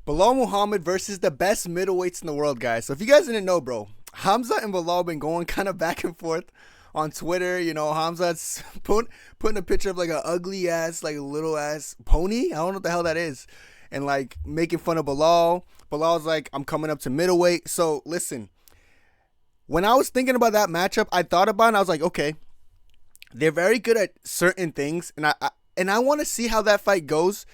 Belal Muhammad versus the best middleweights in the world, guys. So if you guys didn't know, bro, Hamza and Belal been going kind of back and forth on Twitter. You know, Hamza's putting a picture of like an ugly ass, like little ass pony. I don't know what the hell that is. And like making fun of Belal. Belal's like, I'm coming up to middleweight. So listen, when I was thinking about that matchup, I thought about it and I was like, okay, they're very good at certain things. And I want to see how that fight goes.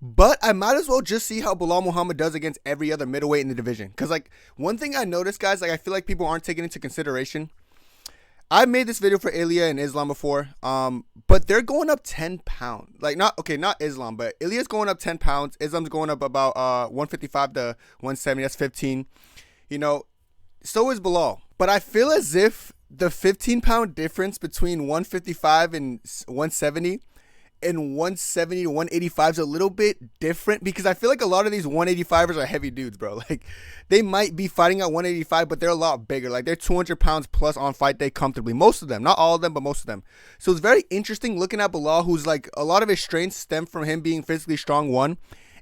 But I might as well just see how Belal Muhammad does against every other middleweight in the division. Because, like, one thing I noticed, guys, like, I feel like people aren't taking into consideration. I made this video for Ilya and Islam before, but they're going up 10 pounds. Like, not Islam, but Ilya's going up 10 pounds. Islam's going up about 155 to 170. That's 15. You know, so is Belal. But I feel as if the 15-pound difference between 155 and 170 and 170 to 185 is a little bit different, because I feel like a lot of these 185ers are heavy dudes, bro. Like, they might be fighting at 185, but they're a lot bigger. Like, they're 200 pounds plus on fight day comfortably. Most of them, not all of them, but most of them. So it's very interesting looking at Belal, who's like, a lot of his strengths stem from him being physically strong, one,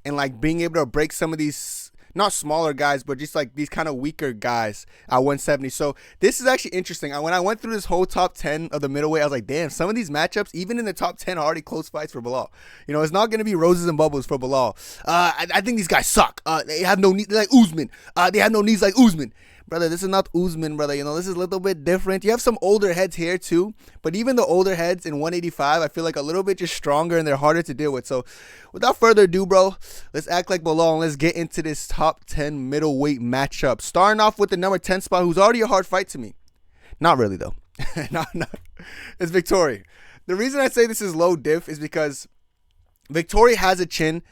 and like being able to break some of these, not smaller guys, but just like these kind of weaker guys at 170. So this is actually interesting. When I went through this whole top 10 of the middleweight, I was like, damn, some of these matchups, even in the top 10, are already close fights for Belal. You know, it's not going to be roses and bubbles for Belal. I think these guys suck. They have no knees like Usman. They have no knees like Usman. Brother, this is not Usman, brother. You know, this is a little bit different. You have some older heads here too, but even the older heads in 185, I feel like a little bit just stronger and they're harder to deal with. So without further ado, bro, let's act like Belal and let's get into this top 10 middleweight matchup. Starting off with the number 10 spot, who's already a hard fight to me. Not really, though. not. It's Vettori. The reason I say this is low diff is because Vettori has a chin.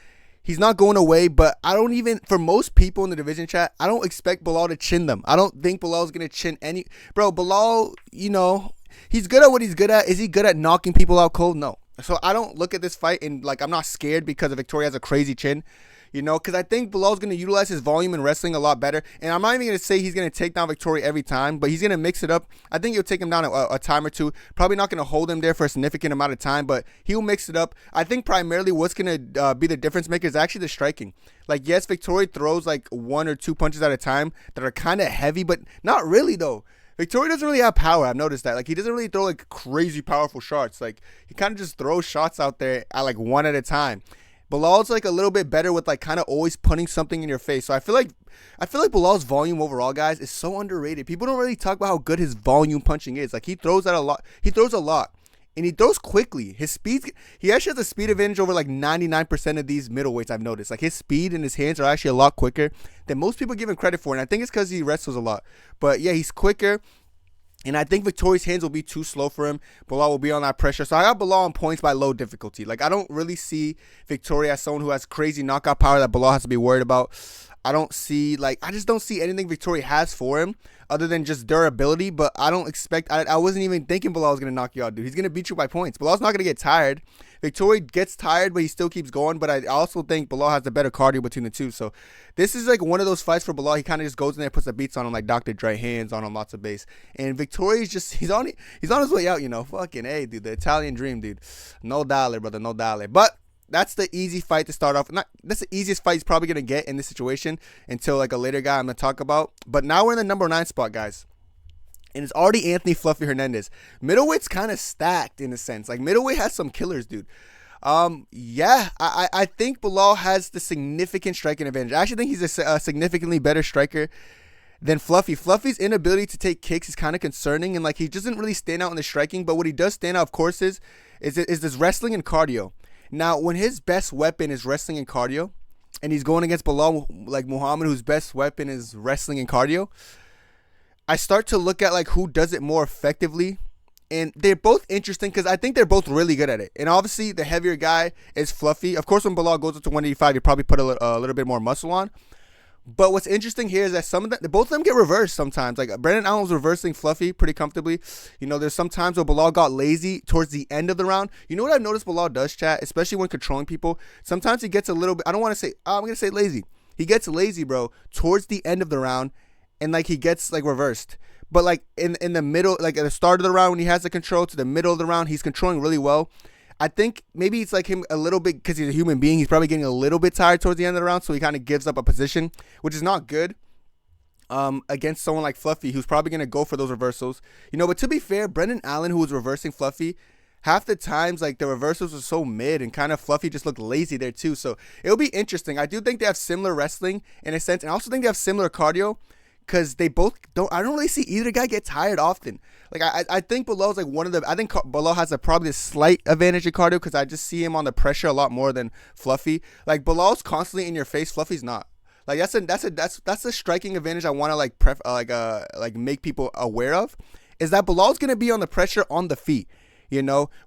He's not going away, but I don't even, for most people in the division chat, I don't expect Belal to chin them. I don't think Belal's going to chin any. Bro, Belal, you know, he's good at what he's good at. Is he good at knocking people out cold? No. So I don't look at this fight and, like, I'm not scared because Vettori has a crazy chin. You know, because I think Belal's going to utilize his volume in wrestling a lot better. And I'm not even going to say he's going to take down Vettori every time, but he's going to mix it up. I think he'll take him down a time or two. Probably not going to hold him there for a significant amount of time, but he'll mix it up. I think primarily what's going to be the difference maker is actually the striking. Like, yes, Vettori throws like 1 or 2 punches at a time that are kind of heavy, but not really, though. Vettori doesn't really have power. I've noticed that. Like, he doesn't really throw like crazy powerful shots. Like, he kind of just throws shots out there at like 1 at a time. Belal's like a little bit better with like kind of always putting something in your face. So I feel like Belal's volume overall, guys, is so underrated. People don't really talk about how good his volume punching is. Like, he throws at a lot. He throws a lot. And he throws quickly. His speed, he actually has a speed advantage over like 99% of these middleweights, I've noticed. Like, his speed and his hands are actually a lot quicker than most people give him credit for. And I think it's because he wrestles a lot. But yeah, he's quicker. And I think Vettori's hands will be too slow for him. Belal will be on that pressure. So I got Belal on points by low difficulty. Like, I don't really see Vettori as someone who has crazy knockout power that Belal has to be worried about. I just don't see anything Vettori has for him other than just durability. But I don't expect, I wasn't even thinking Belal was going to knock you out, dude. He's going to beat you by points. Belal's not going to get tired. Vettori gets tired, but he still keeps going. But I also think Belal has the better cardio between the two. So this is like one of those fights for Belal. He kind of just goes in there, puts the beats on him like Dr. Dre, hands on him, lots of bass. And Vettori's just, he's on his way out, you know. Fucking A, dude. The Italian dream, dude. No dollar, brother. No dollar. But that's the easy fight to start off. That's the easiest fight he's probably going to get in this situation until like a later guy I'm going to talk about. But now we're in the number 9 spot, guys. And it's already Anthony Fluffy Hernandez. Middleweight's kind of stacked in a sense. Like, middleweight has some killers, dude. Yeah, I think Belal has the significant striking advantage. I actually think he's a significantly better striker than Fluffy. Fluffy's inability to take kicks is kind of concerning. And, like, he doesn't really stand out in the striking. But what he does stand out, of course, is this wrestling and cardio. Now, when his best weapon is wrestling and cardio, and he's going against Belal, like Muhammad, whose best weapon is wrestling and cardio, I start to look at like who does it more effectively. And they're both interesting because I think they're both really good at it. And obviously, the heavier guy is Fluffy. Of course, when Belal goes up to 185, you probably put a little bit more muscle on. But what's interesting here is that both of them get reversed sometimes. Like, Brendan Allen was reversing Fluffy pretty comfortably. You know, there's some times where Belal got lazy towards the end of the round. You know what I've noticed Belal does, chat, especially when controlling people? Sometimes he gets a little bit, I don't want to say, I'm going to say lazy. He gets lazy, bro, towards the end of the round, and like he gets like reversed. But like in the middle, like at the start of the round when he has the control to the middle of the round, he's controlling really well. I think maybe it's like him a little bit because he's a human being. He's probably getting a little bit tired towards the end of the round, so he kind of gives up a position, which is not good. Against someone like Fluffy, who's probably going to go for those reversals. But to be fair, Brendan Allen, who was reversing Fluffy, half the times, like, the reversals were so mid and kind of Fluffy just looked lazy there too. So it'll be interesting. I do think they have similar wrestling in a sense, and I also think they have similar cardio because they both I don't really see either guy get tired often. Like, I think Belal's like I think Belal has probably a slight advantage in cardio because I just see him on the pressure a lot more than Fluffy. Like, Belal's constantly in your face, Fluffy's not. Like, that's a striking advantage I want to like make people aware of, is that Belal's gonna be on the pressure on the feet,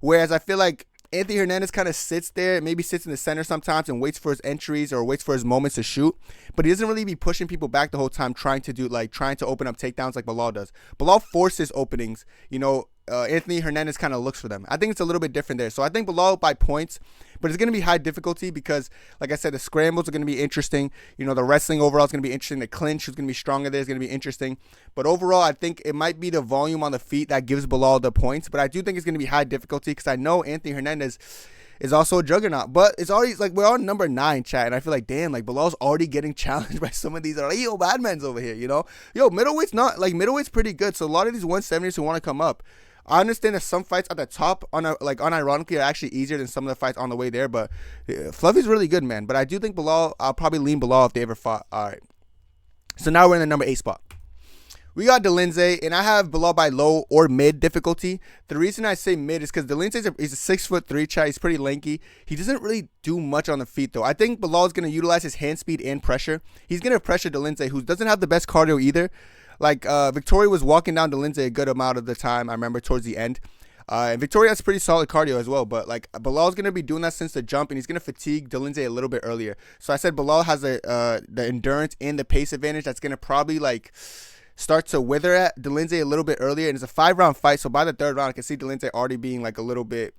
Whereas I feel like Anthony Hernandez kind of sits there, maybe sits in the center sometimes and waits for his entries or waits for his moments to shoot, but he doesn't really be pushing people back the whole time, trying to open up takedowns like Belal does. Belal forces openings, Anthony Hernandez kind of looks for them. I think it's a little bit different there. So I think Belal by points, but it's going to be high difficulty because, like I said, the scrambles are going to be interesting. The wrestling overall is going to be interesting. The clinch, who's going to be stronger there, is going to be interesting. But overall, I think it might be the volume on the feet that gives Belal the points. But I do think it's going to be high difficulty because I know Anthony Hernandez is also a juggernaut. But it's already, like, we're on number 9, chat. And I feel like, damn, like, Belal's already getting challenged by some of these. Like, yo, bad men's over here, middleweight's pretty good. So a lot of these 170s who want to come up, I understand that some fights at the top, unironically, are actually easier than some of the fights on the way there. But Fluffy's really good, man. But I do think Belal, I'll probably lean Belal if they ever fought. All right. So now we're in the number 8 spot. We got Dolidze, and I have Belal by low or mid difficulty. The reason I say mid is because Dolidze is a 6'3" chat. He's pretty lanky. He doesn't really do much on the feet, though. I think Belal is going to utilize his hand speed and pressure. He's going to pressure Dolidze, who doesn't have the best cardio either. Like, Vettori was walking down Dolidze a good amount of the time, I remember, towards the end. And Vettori has pretty solid cardio as well. But, like, Belal's going to be doing that since the jump, and he's going to fatigue Dolidze a little bit earlier. So I said Belal has the endurance and the pace advantage that's going to probably, like, start to wither at Dolidze a little bit earlier. And it's a 5-round fight, so by the 3rd round, I can see Dolidze already being, like, a little bit,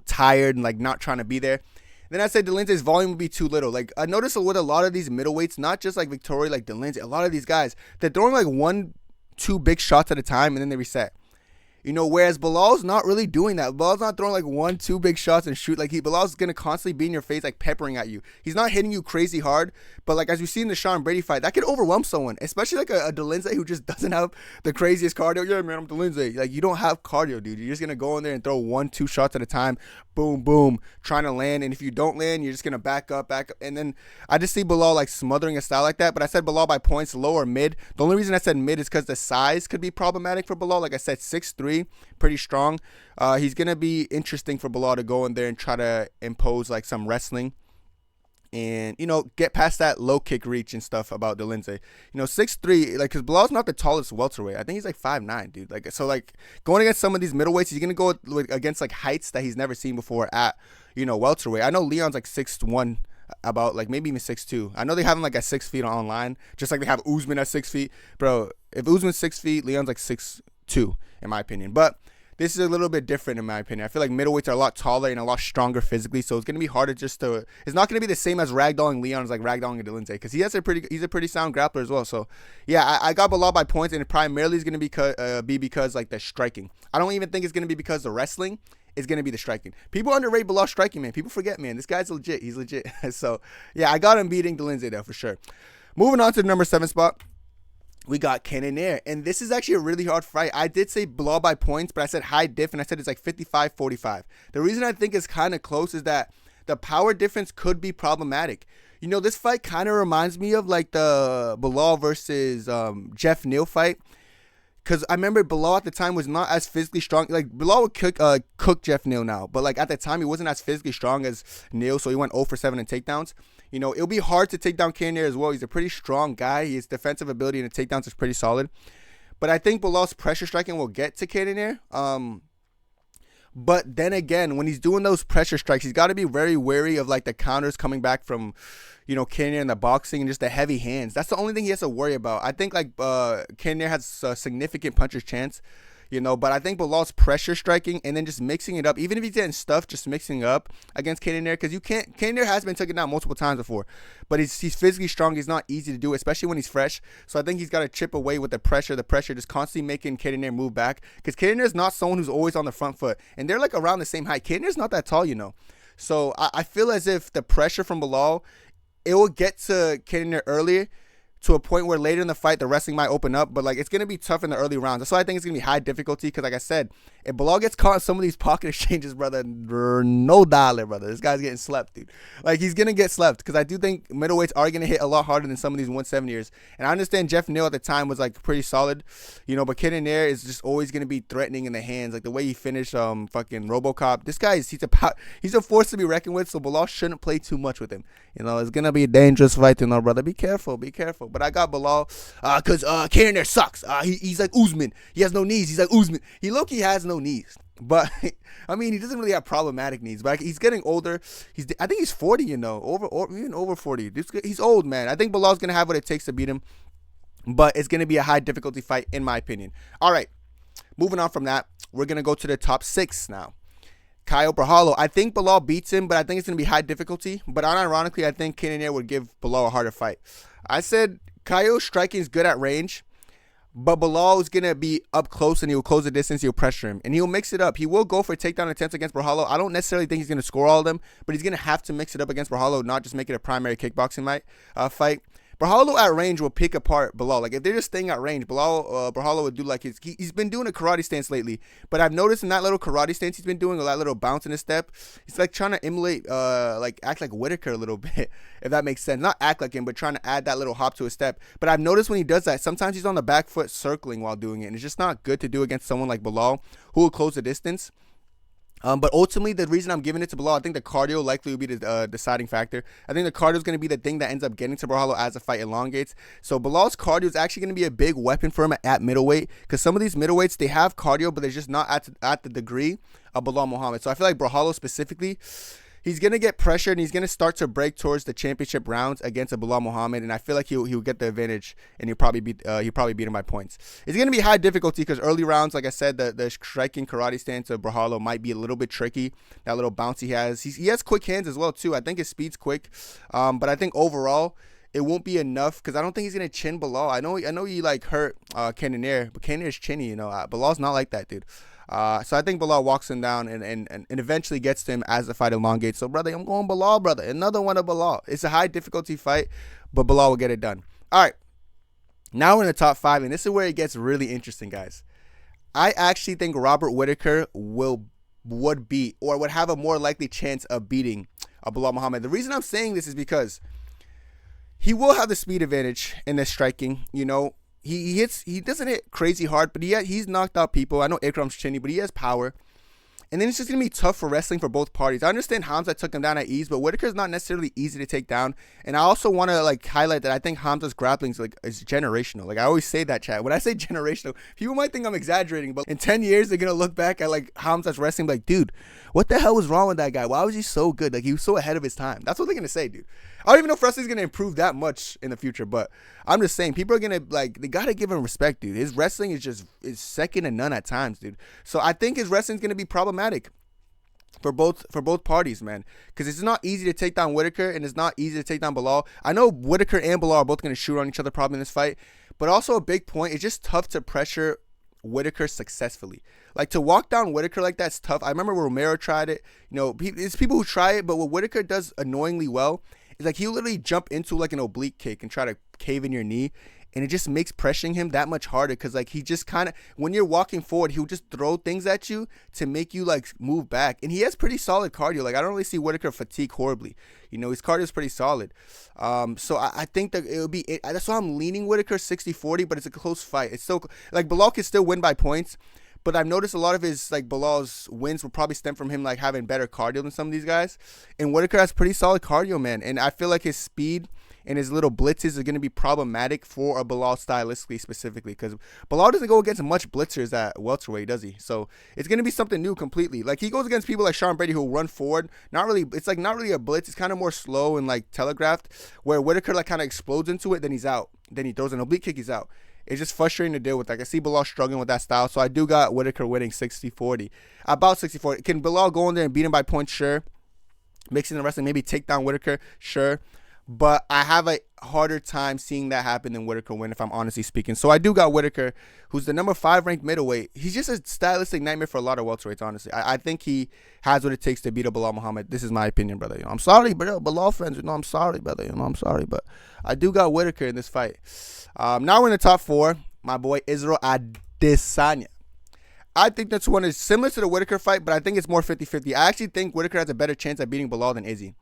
tired and, like, not trying to be there. Then I said Dolidze's volume would be too little. Like, I noticed with a lot of these middleweights, not just like Vettori, like Dolidze, a lot of these guys, they're throwing like 1-2 big shots at a time and then they reset. Whereas Belal's not really doing that. Belal's not throwing like 1-2 big shots and shoot. Like, Belal's going to constantly be in your face, like peppering at you. He's not hitting you crazy hard. But like, as you see in the Sean Brady fight, that could overwhelm someone, especially like a Dolidze who just doesn't have the craziest cardio. Yeah, man, I'm Dolidze. Like, you don't have cardio, dude. You're just going to go in there and throw 1-2 shots at a time. Boom, boom, trying to land. And if you don't land, you're just going to back up. And then I just see Belal like smothering a style like that. But I said Belal by points, low or mid. The only reason I said mid is because the size could be problematic for Belal. Like I said, 6'3", pretty strong. He's going to be interesting for Belal to go in there and try to impose like some wrestling and, get past that low kick reach and stuff about Dolidze. 6'3", like, because Belal's not the tallest welterweight. I think he's like 5'9", dude. Like, so like going against some of these middleweights, he's going to go against like heights that he's never seen before at, welterweight. I know Leon's like 6'1", about like maybe even 6'2". I know they have him like at 6 feet online, just like they have Usman at 6 feet. Bro, if Usman's 6 feet, Leon's like 6'2", in my opinion. But this is a little bit different in my opinion. I feel like middleweights are a lot taller and a lot stronger physically, so it's going to be harder it's not going to be the same as ragdolling Leon as like ragdolling Dolidze, because he's a pretty sound grappler as well. So yeah, I got Belal by points, and it primarily is going to be because like the striking. I don't even think it's going to be because the wrestling. Is going to be the striking. People underrate Belal striking, man. People forget, man. This guy's legit. He's legit. So yeah, I got him beating Dolidze there for sure. Moving on to the number 7 spot. We got Cannonier, and this is actually a really hard fight. I did say Belal by points, but I said high diff, and I said it's like 55-45. The reason I think it's kind of close is that the power difference could be problematic. This fight kind of reminds me of like the Belal versus Jeff Neal fight, because I remember Belal at the time was not as physically strong. Like, Belal would cook Jeff Neal now, but like at the time he wasn't as physically strong as Neal, so he went 0 for 7 in takedowns. It'll be hard to take down Cannonier as well. He's a pretty strong guy. His defensive ability and the takedowns is pretty solid. But I think Belal's pressure striking will get to Cannonier. But then again, when he's doing those pressure strikes, he's got to be very wary of like the counters coming back from, Cannonier in the boxing and just the heavy hands. That's the only thing he has to worry about. I think like Cannonier has a significant puncher's chance. But I think Belal's pressure striking and then just mixing it up, even if he's getting stuffed, just mixing it up against Cannonier, because Cannonier has been taken down multiple times before, but he's physically strong. He's not easy to do, especially when he's fresh. So I think he's got to chip away with the pressure just constantly making Cannonier move back, because Cannonier is not someone who's always on the front foot, and they're like around the same height. Cannonier's not that tall, So I feel as if the pressure from Belal, it will get to Cannonier earlier, to a point where later in the fight, the wrestling might open up. But, it's going to be tough in the early rounds. That's why I think it's going to be high difficulty. Because, like I said, if Belal gets caught in some of these pocket exchanges, brother, no dollar, brother. This guy's getting slept, dude. He's going to get slept. Because I do think middleweights are going to hit a lot harder than some of these 170ers. And I understand Jeff Neal at the time was, pretty solid. But Cannonier is just always going to be threatening in the hands. The way he finished fucking RoboCop. This guy, he's a force to be reckoned with. So Belal shouldn't play too much with him. It's going to be a dangerous fight, brother. Be careful. But I got Belal because Cannonier sucks. He's like Usman. He has no knees. He's like Usman. He low-key has no knees. But, he doesn't really have problematic knees. But he's getting older. I think he's 40, even over 40. He's old, man. I think Belal's going to have what it takes to beat him. But it's going to be a high difficulty fight, in my opinion. All right. Moving on from that, we're going to go to the top 6 now. Caio Borralho. I think Belal beats him, but I think it's going to be high difficulty. But unironically, I think Cannonier would give Belal a harder fight. I said Caio's striking is good at range, but Belal is going to be up close and he'll close the distance. He'll pressure him and he'll mix it up. He will go for takedown attempts against Borralho. I don't necessarily think he's going to score all of them, but he's going to have to mix it up against Borralho, not just make it a primary kickboxing fight. Borralho at range will pick apart Belal. If they're just staying at range, Borralho would do he's been doing a karate stance lately. But I've noticed in that little karate stance he's been doing, that little bounce in his step, he's trying to emulate, act like Whittaker a little bit, if that makes sense. Not act like him, but trying to add that little hop to his step. But I've noticed when he does that, sometimes he's on the back foot circling while doing it. And it's just not good to do against someone like Belal, who will close the distance. But ultimately, the reason I'm giving it to Belal, I think the cardio likely will be the deciding factor. I think the cardio is going to be the thing that ends up getting to Borralho as the fight elongates. So Belal's cardio is actually going to be a big weapon for him at middleweight, because some of these middleweights, they have cardio, but they're just not at the degree of Belal Muhammad. So I feel like Borralho specifically, he's going to get pressured and he's going to start to break towards the championship rounds against a Belal Muhammad, and I feel like he'll get the advantage and he'll probably beat him by points. It's going to be high difficulty because early rounds, like I said, the striking karate stance of Borralho might be a little bit tricky. That little bounce he has. He has quick hands as well too. I think his speed's quick, but I think overall it won't be enough because I don't think he's going to chin Belal. I know he hurt Cannonier, but Cannonier's chinny, Belal's not like that, dude. So I think Belal walks him down and eventually gets to him as the fight elongates. So, brother, I'm going Belal, brother. Another one of Belal. It's a high difficulty fight, but Belal will get it done. All right. Now we're in the top 5, and this is where it gets really interesting, guys. I actually think Robert Whittaker would beat or would have a more likely chance of beating Belal Muhammad. The reason I'm saying this is because he will have the speed advantage in this striking, He doesn't hit crazy hard, but he's knocked out people. I know Ikram's chinny, but he has power. And then it's just going to be tough for wrestling for both parties. I understand Hamza took him down at ease, but Whittaker's not necessarily easy to take down. And I also want to highlight that I think Hamza's grappling is generational. I always say that, chat. When I say generational, people might think I'm exaggerating, but in 10 years, they're going to look back at Hamza's wrestling dude, what the hell was wrong with that guy? Why was he so good? He was so ahead of his time. That's what they're going to say, dude. I don't even know if wrestling's going to improve that much in the future, but I'm just saying, people are going to, they got to give him respect, dude. His wrestling is second to none at times, dude. So I think his wrestling's going to be problematic for both parties, man, because it's not easy to take down Whittaker and it's not easy to take down Belal. I know Whittaker and Belal are both going to shoot on each other probably in this fight, but also a big point, it's just tough to pressure Whittaker successfully. To walk down Whittaker like that's tough. I remember Romero tried it. It's people who try it, but what Whittaker does annoyingly well is he'll literally jump into an oblique kick and try to cave in your knee, and it just makes pressuring him that much harder because he just kind of, when you're walking forward, he'll just throw things at you to make you move back. And he has pretty solid cardio. I don't really see Whittaker fatigue horribly. His cardio is pretty solid. So I think that it'll be that's why I'm leaning Whittaker 60-40, but it's a close fight. It's still Belal can still win by points, but I've noticed a lot of his Belal's wins will probably stem from him having better cardio than some of these guys. And Whittaker has pretty solid cardio, man. And I feel like his speed and his little blitzes are going to be problematic for a Belal stylistically specifically, because Belal doesn't go against much blitzers at welterweight, does he? So it's going to be something new completely. He goes against people like Sean Brady who run forward. Not really. It's not really a blitz. It's kind of more slow and telegraphed, where Whittaker kind of explodes into it, then he's out. Then he throws an oblique kick, he's out. it's just frustrating to deal with. Like, I see Belal struggling with that style. So I do got Whittaker winning 60-40. About 60-40. Can Belal go in there and beat him by points? Sure. Mixing the wrestling, maybe take down Whittaker? Sure. But I have a harder time seeing that happen than Whittaker win, if I'm honestly speaking. So I do got Whittaker, who's the number 5 ranked middleweight. He's just a stylistic nightmare for a lot of welterweights, honestly. I think he has what it takes to beat a Belal Muhammad. This is my opinion, brother. You know, I'm sorry, bro. Belal fans, you know, I'm sorry, brother. You know, I'm sorry. But I do got Whittaker in this fight. Now we're in the top 4. My boy Israel Adesanya. I think that's one is similar to the Whittaker fight, but I think it's more 50-50. I actually think Whittaker has a better chance at beating Belal than Izzy.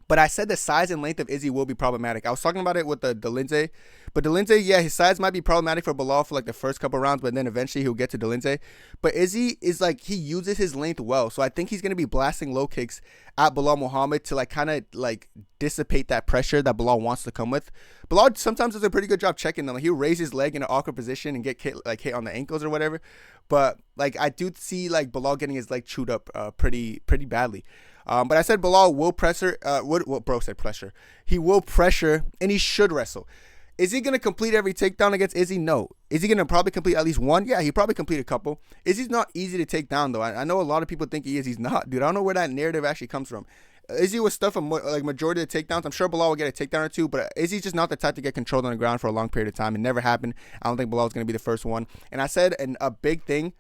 But I said the size and length of Izzy will be problematic. I was talking about it with the Dolidze. But Dolidze, yeah, his size might be problematic for Belal for like the first couple rounds, but then eventually he'll get to Dolidze. But Izzy is like, he uses his length well. So I think he's going to be blasting low kicks at Belal Muhammad to like kind of like dissipate that pressure that Belal wants to come with. Belal sometimes does a pretty good job checking them. Like, he'll raise his leg in an awkward position and get hit on the ankles or whatever. But like, I do see like Belal getting his leg chewed up pretty badly. But I said Belal will pressure. Bro said pressure. He will pressure, and he should wrestle. Is he going to complete every takedown against Izzy? No. Is he going to probably complete at least one? Yeah, he probably complete a couple. Izzy's not easy to take down, though. I know a lot of people think he is. He's not, dude. I don't know where that narrative actually comes from. Izzy was stuff like majority of the takedowns. I'm sure Belal will get a takedown or two, but Izzy's just not the type to get controlled on the ground for a long period of time. It never happened. I don't think Belal was going to be the first one. And I said a big thing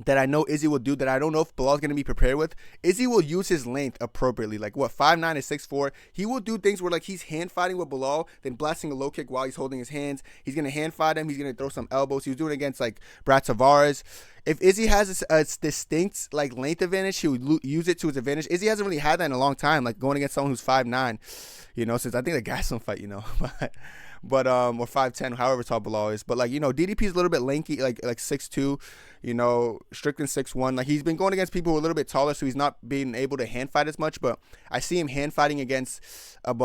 that I know Izzy will do that I don't know if Belal's going to be prepared with. Izzy will use his length appropriately. Like, 5'9" and 6'4". He will do things where, like, he's hand fighting with Belal, then blasting a low kick while he's holding his hands. He's going to hand fight him. He's going to throw some elbows. He was doing it against, like, Brad Tavares. If Izzy has a distinct, like, length advantage, he would use it to his advantage. Izzy hasn't really had that in a long time, like, going against someone who's 5'9", you know, since I think the Gaston fight, you know. But or 5'10", however tall Belal is. But, like, you know, DDP is a little bit lanky, like 6'2", you know, Strickland 6'1". Like, he's been going against people who are a little bit taller, so he's not being able to hand fight as much. But I see him hand fighting against like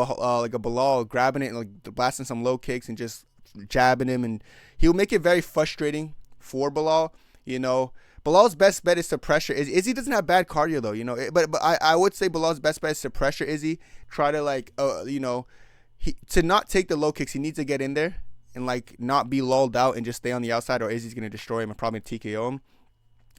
a Belal, grabbing it and like blasting some low kicks and just jabbing him, and he'll make it very frustrating for Belal. You know, Belal's best bet is to pressure Izzy. Izzy doesn't have bad cardio though, you know. But I would say Belal's best bet is to pressure Izzy. Try to like you know. To not take the low kicks, he needs to get in there and like not be lulled out and just stay on the outside, or Izzy's going to destroy him and probably TKO him.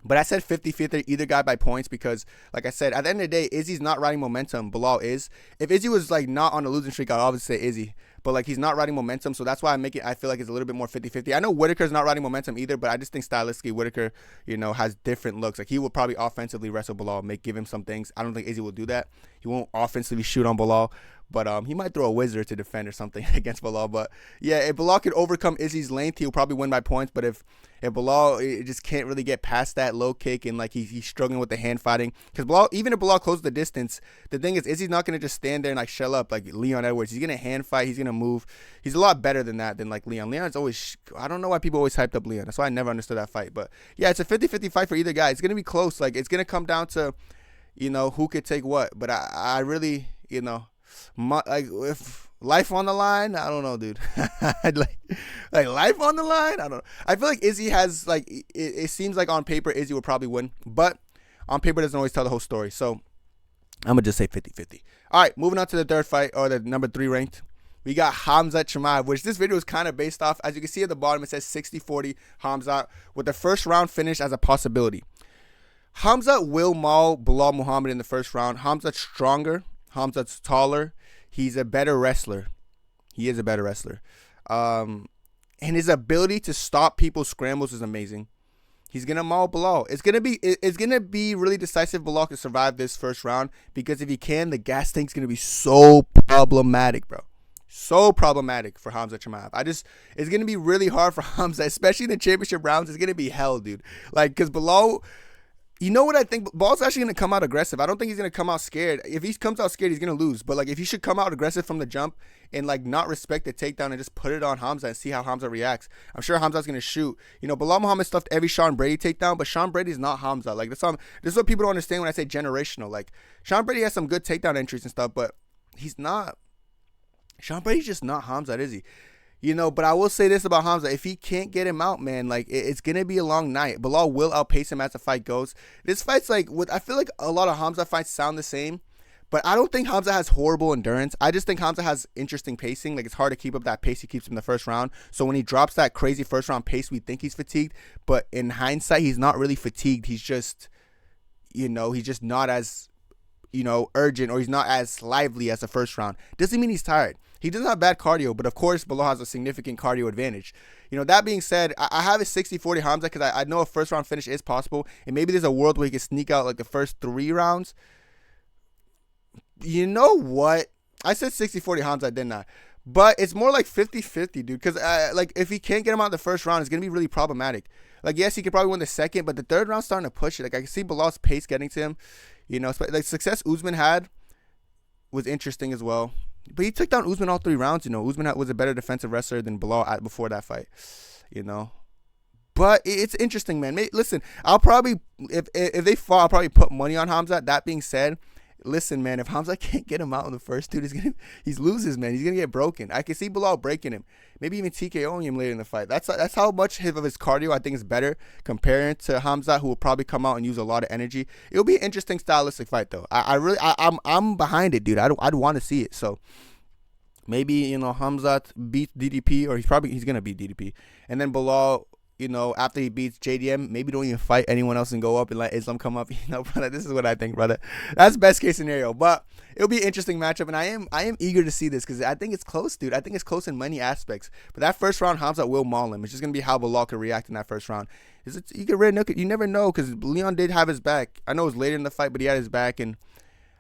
But I said 50-50 either guy by points because, like I said, at the end of the day, Izzy's not riding momentum. Belal is. If Izzy was like not on a losing streak, I'd obviously say Izzy. But like he's not riding momentum, so that's why I feel like it's a little bit more 50-50. I know Whittaker's not riding momentum either, but I just think stylistically Whittaker, you know, has different looks. Like he will probably offensively wrestle Belal, give him some things. I don't think Izzy will do that. He won't offensively shoot on Belal. But he might throw a wizard to defend or something against Belal. But yeah, if Belal could overcome Izzy's length, he'll probably win by points. But if Belal just can't really get past that low kick and like he's struggling with the hand fighting, because Belal, even if Belal closes the distance, the thing is Izzy's not gonna just stand there and like shell up like Leon Edwards. He's gonna hand fight. He's gonna move. He's a lot better than that than like Leon. Leon's always, I don't know why people always hyped up Leon. That's why I never understood that fight. But yeah, it's a 50-50 fight for either guy. It's gonna be close. Like it's gonna come down to, you know, who could take what. But I really, you know. Like if life on the line, I don't know, dude. like life on the line, I don't know. I feel like Izzy has like it seems like on paper Izzy would probably win, but on paper doesn't always tell the whole story. So I'm gonna just say 50-50. All right, moving on to the third fight, or the number 3 ranked. We got Khamzat Chimaev, which this video is kind of based off. As you can see at the bottom, it says 60-40 Khamzat with the first round finish as a possibility. Khamzat will maul Belal Muhammad in the first round. Khamzat's stronger. Khamzat's taller. He's a better wrestler. He is a better wrestler. And his ability to stop people's scrambles is amazing. He's gonna maul Belal. It's gonna be really decisive. Belal can survive this first round, because if he can, the gas tank's gonna be so problematic, bro. So problematic for Khamzat Chimaev. It's gonna be really hard for Khamzat, especially in the championship rounds. It's gonna be hell, dude. Like, because Belal. You know what I think? Bellal's actually going to come out aggressive. I don't think he's going to come out scared. If he comes out scared, he's going to lose. But, like, if he should come out aggressive from the jump and, like, not respect the takedown and just put it on Khamzat and see how Khamzat reacts, I'm sure Khamzat's going to shoot. You know, Belal Muhammad stuffed every Sean Brady takedown, but Sean Brady's not Khamzat. Like, this is what people don't understand when I say generational. Like, Sean Brady has some good takedown entries and stuff, but he's not. Sean Brady's just not Khamzat, is he? You know, but I will say this about Khamzat. If he can't get him out, man, like, it's going to be a long night. Belal will outpace him as the fight goes. This fight's like, I feel like a lot of Khamzat fights sound the same, But I don't think Hamza has horrible endurance. I just think Hamza has interesting pacing. Like, it's hard to keep up that pace he keeps in the first round. So when he drops that crazy first round pace, we think he's fatigued. But in hindsight, he's not really fatigued. He's just, he's just not as, urgent, or he's not as lively as the first round. Doesn't mean he's tired. He doesn't have bad cardio, but of course, Belal has a significant cardio advantage. That being said, I have a 60-40 Hamza because I know a first round finish is possible. And maybe there's a world where he can sneak out like the first 3 rounds. You know what? I said 60-40 Hamza, didn't I? But it's more like 50-50, dude. Because if he can't get him out the first round, it's going to be really problematic. Like, yes, he could probably win the second, but the third round's starting to push it. Like, I can see Belal's pace getting to him. Like, success Usman had was interesting as well. But he took down Usman all 3 rounds, Usman was a better defensive wrestler than Belal before that fight, But it's interesting, man. Listen, I'll probably, if they fall, I'll probably put money on Hamza. That being said, listen, man, if Hamza can't get him out in the first, dude, he's loses, man. He's going to get broken. I can see Belal breaking him. Maybe even TKOing him later in the fight. That's how much of his cardio I think is better comparing to Hamza, who will probably come out and use a lot of energy. It'll be an interesting stylistic fight, though. I'm behind it, dude. I'd want to see it. So maybe, Hamza beats DDP, or he's going to beat DDP. And then Belal, after he beats JDM, maybe don't even fight anyone else and go up and let Islam come up. Brother, this is what I think, brother. That's best case scenario. But it'll be an interesting matchup, and I am eager to see this because I think it's close, dude. I think it's close in many aspects. But that first round, Hamza will maul him. It's just going to be how Belal could react in that first round. You never know because Leon did have his back. I know it was later in the fight, but he had his back, and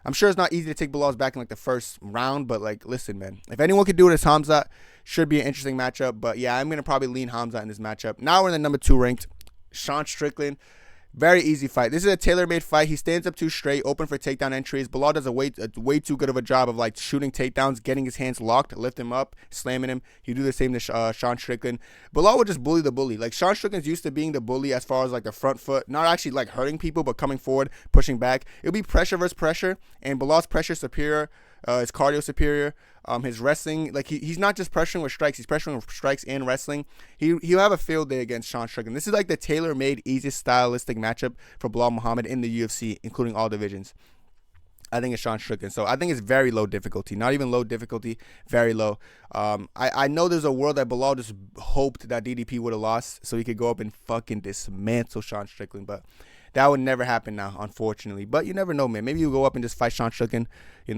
I'm sure it's not easy to take Belal's back in like the first round, but like, listen, man, if anyone could do it, it's Hamza. Should be an interesting matchup, but yeah, I'm going to probably lean Hamza in this matchup. Now we're in the number 2 ranked, Sean Strickland. Very easy fight. This is a tailor-made fight. He stands up too straight, open for takedown entries. Belal does a way too good of a job of like shooting takedowns, getting his hands locked, lift him up, slamming him. He do the same to Sean Strickland. Belal would just bully the bully. Like, Sean Strickland's used to being the bully as far as like the front foot, not actually like hurting people, but coming forward, pushing back. It'll be pressure versus pressure, and Belal's pressure superior. His cardio superior. His wrestling, like he's not just pressuring with strikes, he's pressuring with strikes and wrestling. He'll have a field day against Sean Strickland. This is like the tailor-made, easiest stylistic matchup for Belal Muhammad in the UFC, including all divisions. I think it's Sean Strickland. So I think it's very low difficulty. Not even low difficulty, very low. I know there's a world that Belal just hoped that DDP would have lost so he could go up and fucking dismantle Sean Strickland, but that would never happen now, unfortunately. But you never know, man. Maybe you go up and just fight Sean Strickland,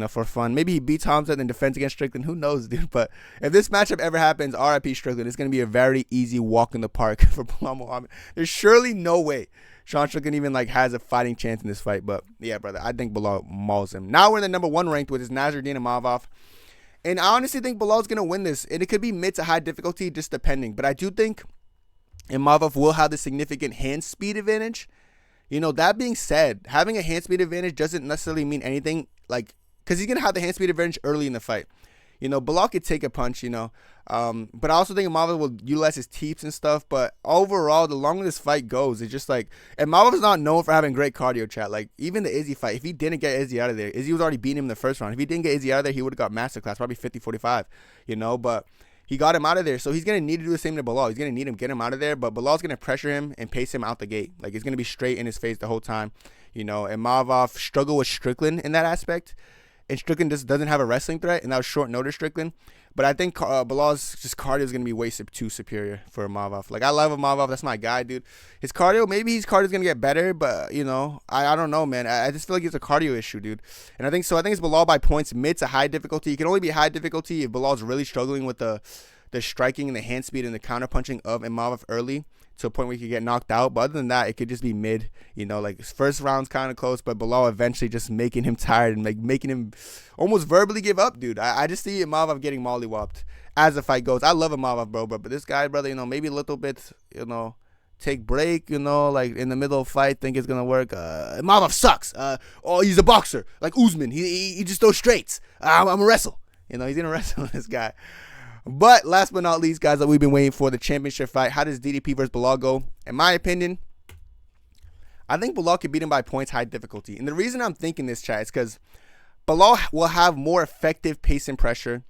for fun. Maybe he beats Hamza and then defends against Strickland. Who knows, dude? But if this matchup ever happens, RIP Strickland, it's going to be a very easy walk in the park for Belal Muhammad. There's surely no way Sean Strickland even has a fighting chance in this fight. But yeah, brother, I think Belal mauls him. Now we're in the number 1 ranked, which is Nasruddin Imavov. And I honestly think Belal's going to win this. And it could be mid to high difficulty, just depending. But I do think Imavov will have the significant hand speed advantage. That being said, having a hand speed advantage doesn't necessarily mean anything, because he's going to have the hand speed advantage early in the fight. Belal could take a punch, but I also think Imavov will utilize his teeps and stuff. But overall, the longer this fight goes, it's just Imavov is not known for having great cardio, chat. Like, even the Izzy fight, if he didn't get Izzy out of there, Izzy was already beating him in the first round. If he didn't get Izzy out of there, he would have got masterclass, probably 50-45, but he got him out of there, so he's going to need to do the same to Belal. He's going to need him, get him out of there, but Belal's going to pressure him and pace him out the gate. Like, it's going to be straight in his face the whole time. Imavov struggled with Strickland in that aspect, and Strickland just doesn't have a wrestling threat, and that was short notice Strickland. But I think Belal's just cardio is going to be way too superior for Imavov. Like, I love Imavov. That's my guy, dude. His cardio, maybe his cardio is going to get better, but, I don't know, man. I just feel like it's a cardio issue, dude. And I think it's Belal by points, mid to high difficulty. It can only be high difficulty if Belal's really struggling with the striking and the hand speed and the counter punching of Imavov early to a point where he could get knocked out. But other than that, it could just be mid. First round's kind of close, but Belal eventually just making him tired and making him almost verbally give up, dude. I just see Imavov getting mollywopped as the fight goes. I love Imavov, bro, but this guy, brother, maybe a little bit, take break, in the middle of fight, think it's gonna work. Imavov sucks. He's a boxer like Usman. He just throws straights. I'm gonna wrestle. He's gonna wrestle this guy. But last but not least, guys, that we've been waiting for, the championship fight. How does DDP versus Belal go? In my opinion, I think Belal could beat him by points, high difficulty. And the reason I'm thinking this, chat, is because Belal will have more effective pace and pressure.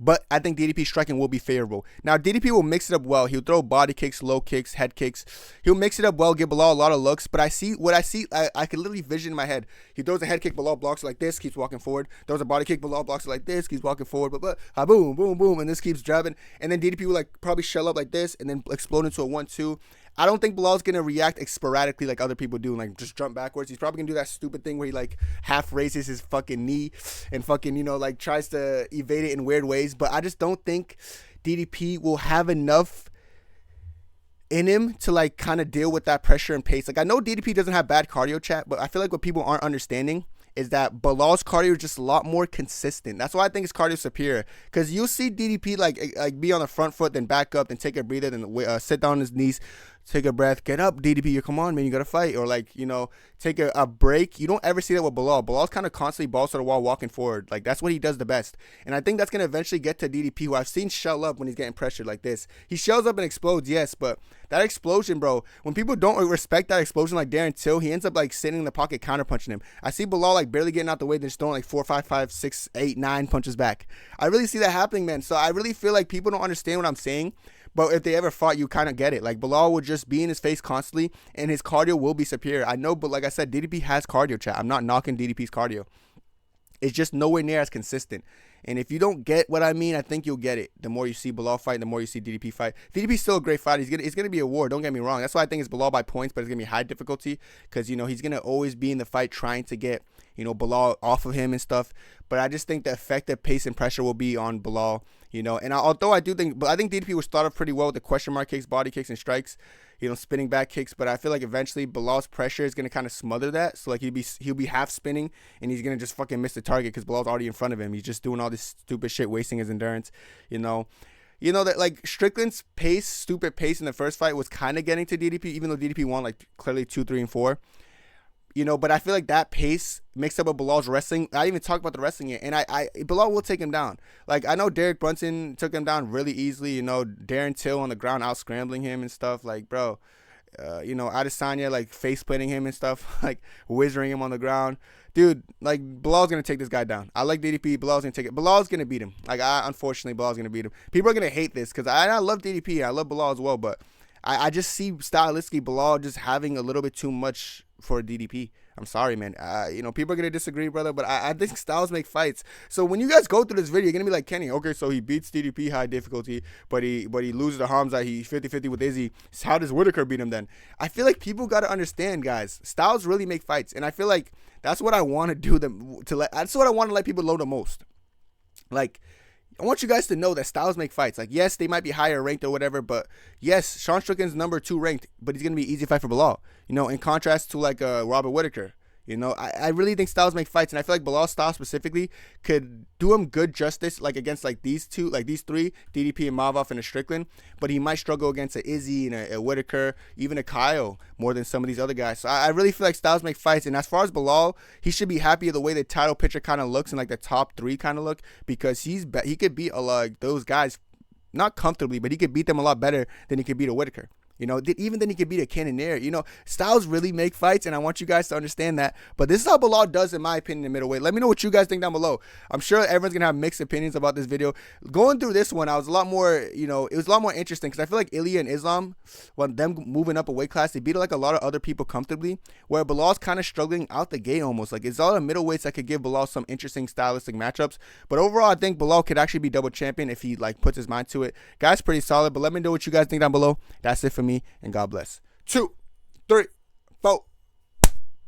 But I think DDP striking will be favorable. Now, DDP will mix it up well. He'll throw body kicks, low kicks, head kicks. He'll mix it up well, give Belal a lot of looks. But I can literally vision in my head. He throws a head kick, Belal blocks it like this, keeps walking forward. Throws a body kick, Belal blocks it like this, keeps walking forward. But boom, boom, boom, and this keeps jabbing. And then DDP will like probably shell up like this and then explode into a 1-2. I don't think Belal's going to react sporadically like other people do and like just jump backwards. He's probably going to do that stupid thing where he like half raises his fucking knee and fucking, you know, like tries to evade it in weird ways. But I just don't think DDP will have enough in him to like kind of deal with that pressure and pace. Like I know DDP doesn't have bad cardio, chat, but I feel like what people aren't understanding is that Belal's cardio is just a lot more consistent. That's why I think his cardio is superior. Because you'll see DDP like be on the front foot, then back up, then take a breather, then sit down on his knees, take a breath, get up, DDP, come on, man, you got to fight. Or like, you know, take a break. You don't ever see that with Belal. Belal's kind of constantly balls to the wall walking forward. Like that's what he does the best. And I think that's going to eventually get to DDP, who I've seen shell up when he's getting pressured like this. He shells up and explodes, yes, but that explosion, bro, when people don't respect that explosion like Darren Till, he ends up like sitting in the pocket counterpunching him. I see Belal like barely getting out the way, then just throwing like 4, 5, 5, 6, 8, 9 punches back. I really see that happening, man. So I really feel like people don't understand what I'm saying. But if they ever fought, you kind of get it. Like, Belal would just be in his face constantly, and his cardio will be superior. I know, but like I said, DDP has cardio, chat. I'm not knocking DDP's cardio. It's just nowhere near as consistent. And if you don't get what I mean, I think you'll get it. The more you see Belal fight, the more you see DDP fight. DDP's still a great fighter. It's gonna be a war. Don't get me wrong. That's why I think it's Belal by points, but it's gonna be high difficulty because you know he's gonna always be in the fight trying to get Belal off of him and stuff. But I just think the effective pace and pressure will be on Belal. And although I think DDP will start off pretty well with the question mark kicks, body kicks, and strikes. Spinning back kicks, but I feel like eventually Belal's pressure is gonna kind of smother that. So like he'll be half spinning and he's gonna just fucking miss the target because Belal's already in front of him. He's just doing all this stupid shit, wasting his endurance. That like Strickland's stupid pace in the first fight was kind of getting to DDP, even though DDP won like clearly 2, 3, and 4. But I feel like that pace mixed up with Belal's wrestling. I didn't even talk about the wrestling yet. And Belal will take him down. Like, I know Derek Brunson took him down really easily. Darren Till on the ground out scrambling him and stuff. Like, bro, Adesanya, like, face planting him and stuff. Like, whizzing him on the ground. Dude, like, Belal's going to take this guy down. I like DDP. Belal's going to take it. Belal's going to beat him. Like, unfortunately, Belal's going to beat him. People are going to hate this because I love DDP. I love Belal as well. But I just see stylistically Belal just having a little bit too much for DDP. I'm sorry, man. People are going to disagree, brother, but I think styles make fights. So when you guys go through this video, you're going to be like, Kenny, okay, so he beats DDP high difficulty, but he loses to Hamza. He's 50-50 with Izzy. So how does Whittaker beat him then? I feel like people got to understand, guys, styles really make fights. And I feel like that's what I want to do that's what I want to let people know the most. Like, I want you guys to know that styles make fights. Like, yes, they might be higher ranked or whatever, but yes, Sean Strickland's number 2 ranked, but he's going to be an easy fight for Belal, in contrast to like Robert Whittaker. I really think styles make fights, and I feel like Belal's style specifically could do him good justice, like against like these 3, DDP, Imavov, and a Strickland, but he might struggle against a Izzy and a Whittaker, even a Kyle, more than some of these other guys. So I really feel like styles make fights, and as far as Belal, he should be happy with the way the title picture kind of looks and like the top 3 kind of look, because he could beat like those guys, not comfortably, but he could beat them a lot better than he could beat a Whittaker. Even then he could beat a Cannonier. Styles really make fights, and I want you guys to understand that. But this is how Belal does, in my opinion, in middleweight. Let me know what you guys think down below. I'm sure everyone's going to have mixed opinions about this video. Going through this one, I was a lot more, it was a lot more interesting because I feel like Ilya and Islam, when them moving up a weight class, they beat like a lot of other people comfortably, where Belal's kind of struggling out the gate almost. Like, it's all the middleweights that could give Belal some interesting stylistic matchups. But overall, I think Belal could actually be double champion if he like puts his mind to it. Guys, pretty solid, but let me know what you guys think down below. That's it for me, and God bless. 2, 3, 4.